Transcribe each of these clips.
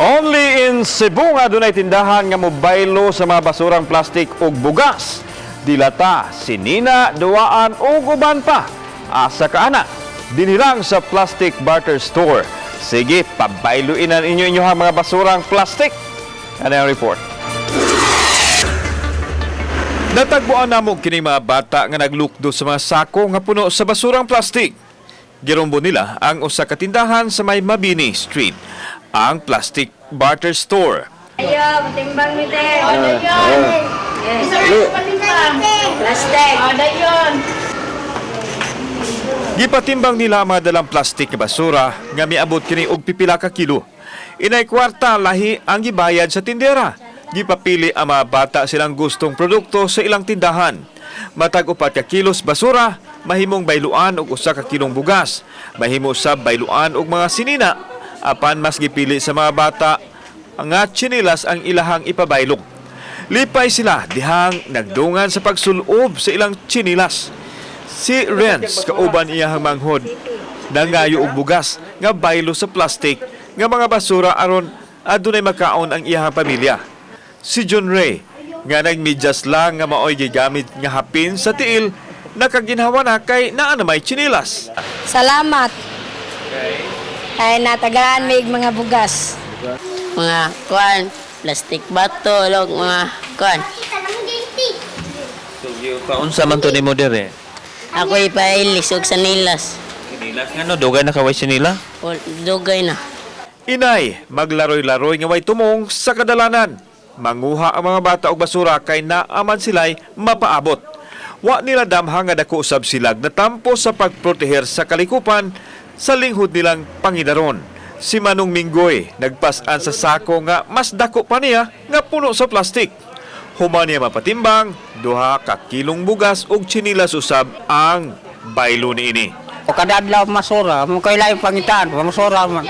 Only in Cebu nga dunay tindahan nga mobaylo sa mga basurang plastik ug bugas. Dilata, sinina, duwaan ug uban pa. Asa ka ana? Dinirang sa Plastic Barter Store. Sige, pabayluinan inyong mga basurang plastik. Ano ang report? Natagpuan namo kini mga bata nga naglukdo sa mga sako nga puno sa basurang plastik. Girombo nila ang usa ka tindahan sa may Mabini Street, ang Plastic Barter Store. Ayo, timbang ni te. Yes. Plastic. Ada yon. Gipatimbang nila ang mga dalang plastik nga basura nga miabot kini og pipila ka kilo. Inay kwarta lahi ang gibayad sa tindera. Gipapili ang mga bata silang gustong produkto sa ilang tindahan. Matag 4 ka kilos basura, mahimong bayluan og 1 ka kilong bugas. Mahimo sab bayluan og mga sinina. Apan mas gipili sa mga bata nga tsinilas ang ilahang ipabaylok. Lipay sila dihang nagdungan sa pagsulob sa ilang tsinilas. Si Renz, kauban iyahang manghod, nangayo og bugas nga baylo sa plastik nga mga basura aron adunay makaon ang iyahang pamilya. Si John Ray, nga nagmedyas lang nga maoy gigamit nga hapin sa tiil, nakaginhawa na kay naa na may tsinilas. Salamat. Ay natagaan mig mga bugas. Mga kuan, plastic batol, mga kuan. Paunsa man to nimo dire? Ako ipailis og sanilas. Sinilas nga no, dugay na kaway sinila. O, dugay na. Inay, maglaroy-laroy nga way tumong sa kadalanan. Manguha ang mga bata og basura kay naaman sila'y mapaabot. Wa nila damhang nga dako usab silag na tampo sa pagproteher sa kalikupan sa linghod nilang pangidaron. Si Manong Minggoy nagpas-an sa sako nga mas dako pa niya nga puno sa plastik. Human niya mapatimbang, 2 ka kilong bugas ug tsinilas usab ang baylo niini. O kada adlaw masura, mo kay lain pangitaan, masura man.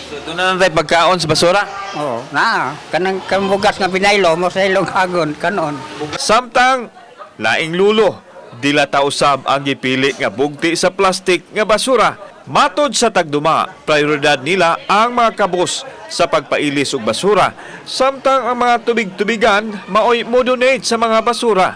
So doon na tayo pagkaon sa basura? Oo, na, kanang bugas nga pinaylo mo sa ilong hagon, kanon. Samtang laing lulo, dilata usab ang gipili nga bugti sa plastik nga basura. Matod sa tagduma, prioridad nila ang mga kabos sa pagpailis og basura. Samtang ang mga tubig-tubigan maoy mo-donate sa mga basura.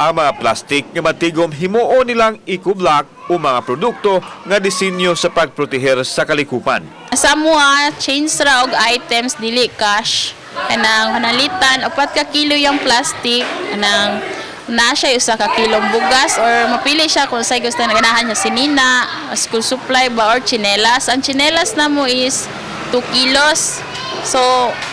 Ang mga plastik nga matigom himuon nilang ikublak o mga produkto nga disenyo sa pagproteher sa kalikupan. Sa mua, change ra og items dili cash. Kanang hanalitan 4 ka kilo yung plastic, kanang na siya 1 ka kilong bugas or mapili siya kung sa gusto na ganahan niya sinina, school supply ba or chinelas. Ang chinelas na mo is 2 kilos. So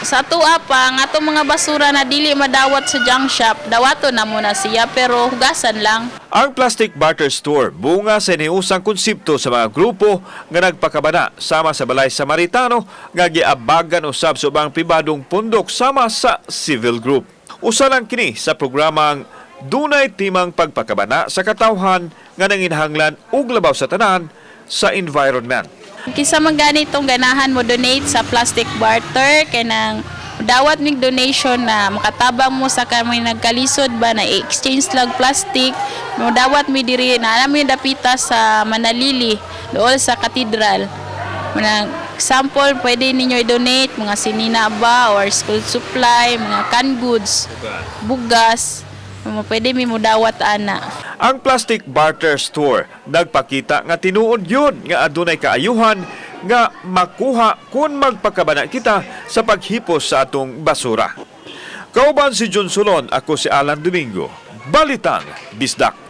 sa tuwa pa nga itong mga basura na dili madawat sa junk shop, dawato na muna siya pero hugasan lang. Ang Plastic Barter Store bunga sa iniusang konsepto sa mga grupo nga nagpakabana sama sa Balay Samaritano nga giabagan usab sa ubang pribadong pundok sama sa civil group. Usa lang kini sa programang dunay timang pagpakabana sa katawhan nga nanginhanglan ug labaw sa tanan sa environment. Kisa man ganitong ganahan mo donate sa plastic barter kay nang dawat mig donation na makatabang mo sa kami nagkalisod ba na exchange lang plastic mo dawat mi diri na namin dapita sa Manalili dool sa katedral. Mga sample pwede ninyo i-donate mga sinina ba or school supply, mga canned goods, bugas. Pwede mi mo dawat ana. Ang Plastic Barter Store nagpakita nga tinuod yun nga adunay kaayuhan nga makuha kung magpakabana kita sa paghipos sa atong basura. Kauban si John Solon, ako si Alan Domingo. Balitang Bisdak.